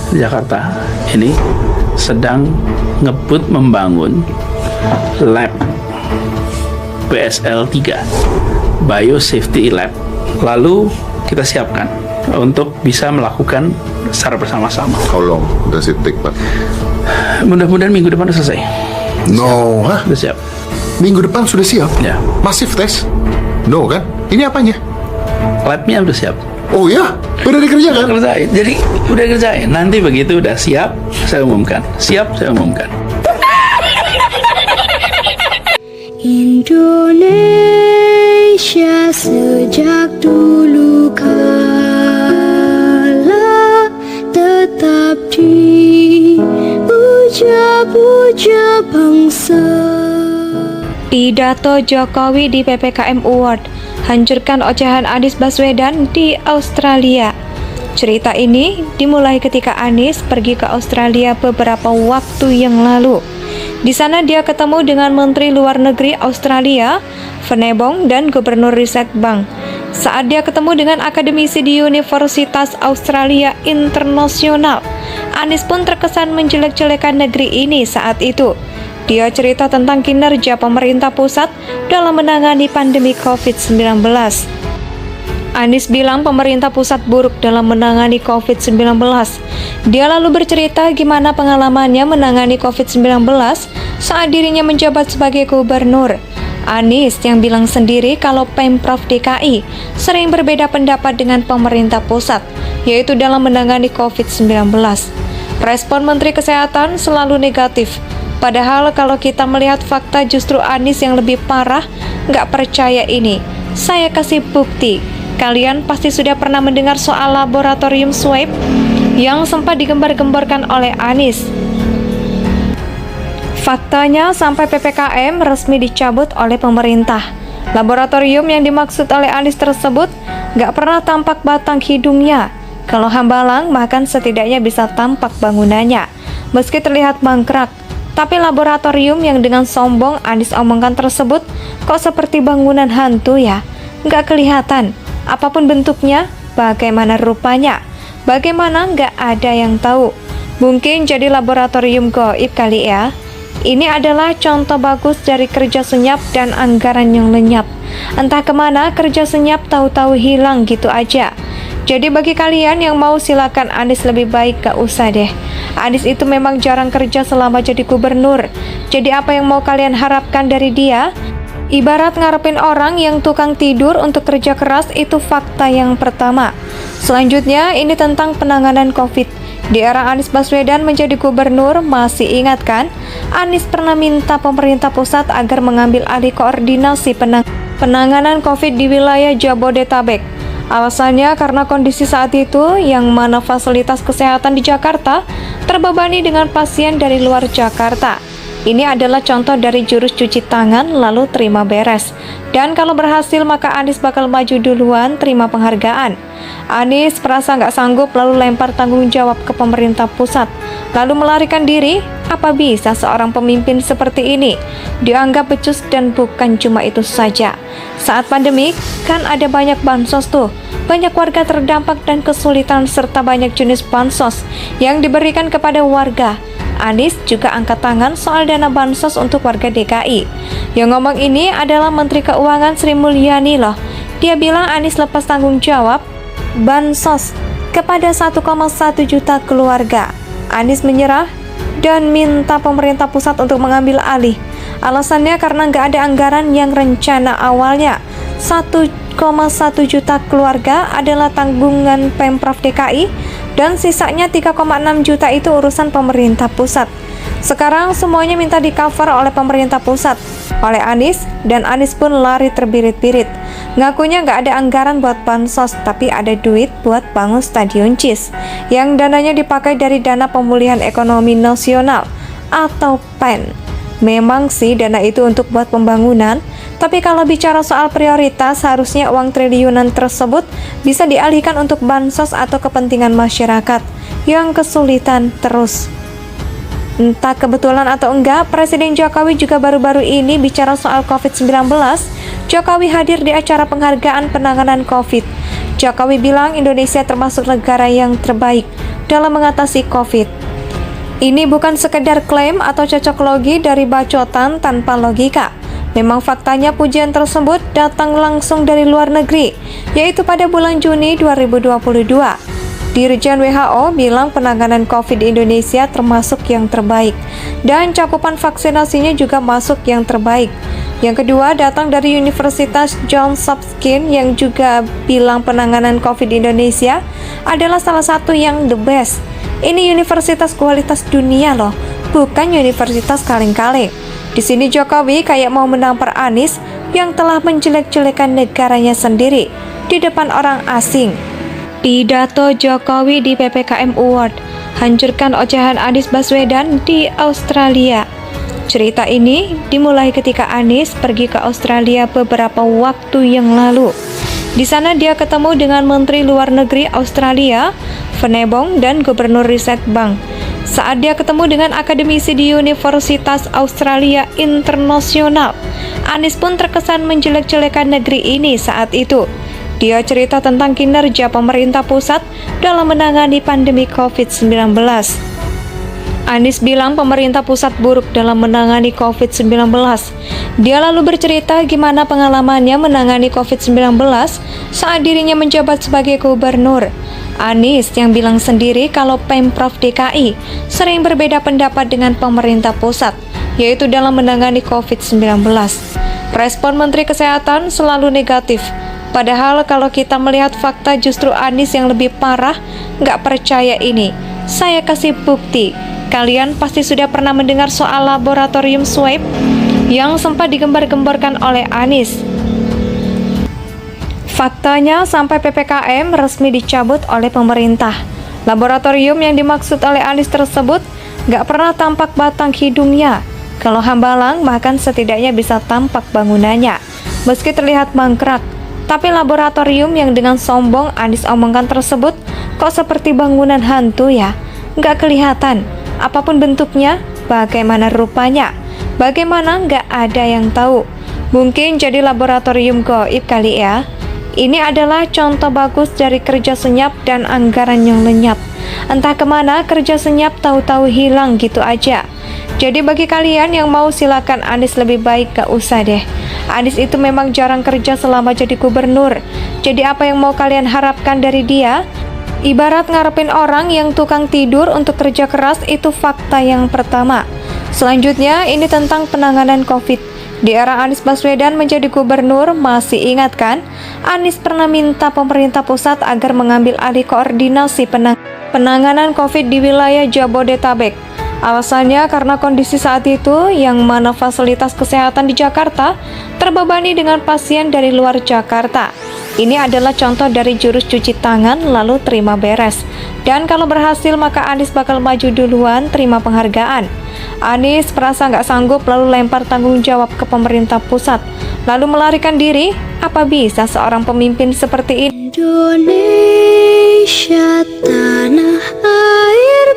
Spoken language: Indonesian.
Jakarta ini sedang ngebut membangun lab BSL 3 Biosafety Lab. Lalu kita siapkan untuk bisa melakukan secara bersama-sama. How long does it take, Pak? Mudah-mudahan minggu depan sudah selesai. No, hah? Sudah siap. Minggu depan sudah siap? Ya. Masif tes? No kan? Ini apanya? Labnya udah siap. Oh ya? Udah dikerjakan? Udah kerjain. Jadi udah kerjain. Nanti begitu udah siap, saya umumkan. Siap, saya umumkan. Indonesia sejak dulu kala tetap dipuja-puja bangsa. Pidato Jokowi di PPKM Award, hancurkan ocehan Anies Baswedan di Australia. Cerita ini dimulai ketika Anies pergi ke Australia beberapa waktu yang lalu. Di sana dia ketemu dengan Menteri Luar Negeri Australia, Venebong, dan Gubernur Reserve Bank. Saat dia ketemu dengan akademisi di Universitas Australia Internasional, Anies pun terkesan menjelek-jelekan negeri ini saat itu. Dia cerita tentang kinerja pemerintah pusat dalam menangani pandemi COVID-19. Anies bilang pemerintah pusat buruk dalam menangani COVID-19. Dia lalu bercerita gimana pengalamannya menangani COVID-19 saat dirinya menjabat sebagai gubernur. Anies yang bilang sendiri kalau Pemprov DKI sering berbeda pendapat dengan pemerintah pusat, yaitu dalam menangani COVID-19. Respon Menteri Kesehatan selalu negatif. Padahal kalau kita melihat fakta justru Anies yang lebih parah, nggak percaya ini. Saya kasih bukti. Kalian pasti sudah pernah mendengar soal laboratorium swab yang sempat digembar-gemborkan oleh Anies. Faktanya sampai PPKM resmi dicabut oleh pemerintah. Laboratorium yang dimaksud oleh Anies tersebut nggak pernah tampak batang hidungnya. Kalau Hambalang bahkan setidaknya bisa tampak bangunannya, meski terlihat mangkrak. Tapi laboratorium yang dengan sombong Anies omongkan tersebut kok seperti bangunan hantu ya? Nggak kelihatan. Apapun bentuknya, bagaimana rupanya, bagaimana nggak ada yang tahu. Mungkin jadi laboratorium gaib kali ya. Ini adalah contoh bagus dari kerja senyap dan anggaran yang lenyap. Entah kemana kerja senyap tahu-tahu hilang gitu aja. Jadi bagi kalian yang mau silakan Anies lebih baik gak usah deh. Anies itu memang jarang kerja selama jadi gubernur. Jadi apa yang mau kalian harapkan dari dia? Ibarat ngarepin orang yang tukang tidur untuk kerja keras, itu fakta yang pertama. Selanjutnya ini tentang penanganan COVID. Di era Anies Baswedan menjadi gubernur, masih ingat kan? Anies pernah minta pemerintah pusat agar mengambil alih koordinasi penanganan COVID di wilayah Jabodetabek. Alasannya karena kondisi saat itu yang mana fasilitas kesehatan di Jakarta terbebani dengan pasien dari luar Jakarta. Ini adalah contoh dari jurus cuci tangan lalu terima beres. Dan kalau berhasil maka Anies bakal maju duluan terima penghargaan. Anies merasa nggak sanggup lalu lempar tanggung jawab ke pemerintah pusat. Lalu melarikan diri. Apa bisa seorang pemimpin seperti ini? Dianggap becus dan bukan cuma itu saja. Saat pandemi kan ada banyak bansos tuh. Banyak warga terdampak dan kesulitan serta banyak jenis bansos yang diberikan kepada warga. Anies juga angkat tangan soal dana bansos untuk warga DKI. Yang ngomong ini adalah Menteri Keuangan Sri Mulyani loh. Dia bilang Anies lepas tanggung jawab bansos kepada 1,1 juta keluarga. Anies menyerah dan minta pemerintah pusat untuk mengambil alih. Alasannya karena nggak ada anggaran yang rencana awalnya 1,1 juta keluarga adalah tanggungan Pemprov DKI dan sisanya 3,6 juta itu urusan pemerintah pusat. Sekarang semuanya minta di cover oleh pemerintah pusat, oleh Anies, dan Anies pun lari terbirit-birit. Ngakunya nggak ada anggaran buat bansos, tapi ada duit buat bangun stadion CIS, yang dananya dipakai dari Dana Pemulihan Ekonomi Nasional atau PEN. Memang sih dana itu untuk buat pembangunan, tapi kalau bicara soal prioritas, harusnya uang triliunan tersebut bisa dialihkan untuk bansos atau kepentingan masyarakat yang kesulitan terus. Entah kebetulan atau enggak, Presiden Jokowi juga baru-baru ini bicara soal COVID-19. Jokowi hadir di acara penghargaan penanganan COVID. Jokowi bilang Indonesia termasuk negara yang terbaik. dalam mengatasi COVID. Ini bukan sekedar klaim atau cocok logi dari bacotan tanpa logika. Memang faktanya pujian tersebut datang langsung dari luar negeri, yaitu pada bulan Juni 2022. Dirjen WHO bilang penanganan COVID di Indonesia termasuk yang terbaik, dan cakupan vaksinasinya juga masuk yang terbaik. Yang kedua datang dari Universitas Johns Hopkins yang juga bilang penanganan COVID di Indonesia adalah salah satu yang the best. Ini universitas kualitas dunia loh, bukan universitas kaleng-kaleng. Di sini Jokowi kayak mau menampar Anies yang telah menjelek-jelekan negaranya sendiri di depan orang asing. Pidato Jokowi di PPKM Award, hancurkan ocehan Anies Baswedan di Australia. Cerita ini dimulai ketika Anies pergi ke Australia beberapa waktu yang lalu. Di sana dia ketemu dengan Menteri Luar Negeri Australia, Venebong, dan Gubernur Reserve Bank. Saat dia ketemu dengan akademisi di Universitas Australia Internasional, Anies pun terkesan menjelek-jelekan negeri ini saat itu. Dia cerita tentang kinerja pemerintah pusat dalam menangani pandemi COVID-19. Anies bilang pemerintah pusat buruk dalam menangani COVID-19. Dia lalu bercerita gimana pengalamannya menangani COVID-19 saat dirinya menjabat sebagai gubernur. Anies yang bilang sendiri kalau Pemprov DKI sering berbeda pendapat dengan pemerintah pusat, yaitu dalam menangani COVID-19. Respon Menteri Kesehatan selalu negatif. Padahal kalau kita melihat fakta justru Anies yang lebih parah, nggak percaya ini. Saya kasih bukti. Kalian pasti sudah pernah mendengar soal laboratorium swab yang sempat digembar-gemborkan oleh Anies. Faktanya sampai PPKM resmi dicabut oleh pemerintah. Laboratorium yang dimaksud oleh Anies tersebut nggak pernah tampak batang hidungnya. Kalau hambalang bahkan setidaknya bisa tampak bangunannya, meski terlihat mangkrak. Tapi laboratorium yang dengan sombong Anies omongkan tersebut kok seperti bangunan hantu ya? Nggak kelihatan. Apapun bentuknya, bagaimana rupanya, bagaimana nggak ada yang tahu. Mungkin jadi laboratorium gaib kali ya. Ini adalah contoh bagus dari kerja senyap dan anggaran yang lenyap. Entah kemana kerja senyap tahu-tahu hilang gitu aja. Jadi bagi kalian yang mau silakan Anies lebih baik gak usah deh. Anies itu memang jarang kerja selama jadi gubernur. Jadi apa yang mau kalian harapkan dari dia? Ibarat ngarepin orang yang tukang tidur untuk kerja keras, itu fakta yang pertama. Selanjutnya ini tentang penanganan COVID. Di era Anies Baswedan menjadi gubernur, masih ingat kan? Anies pernah minta pemerintah pusat agar mengambil alih koordinasi penanganan COVID di wilayah Jabodetabek. Alasannya karena kondisi saat itu yang mana fasilitas kesehatan di Jakarta terbebani dengan pasien dari luar Jakarta. Ini adalah contoh dari jurus cuci tangan lalu terima beres. Dan kalau berhasil maka Anies bakal maju duluan terima penghargaan. Anies merasa nggak sanggup lalu lempar tanggung jawab ke pemerintah pusat, lalu melarikan diri. Apa bisa seorang pemimpin seperti ini? Indonesia tanah air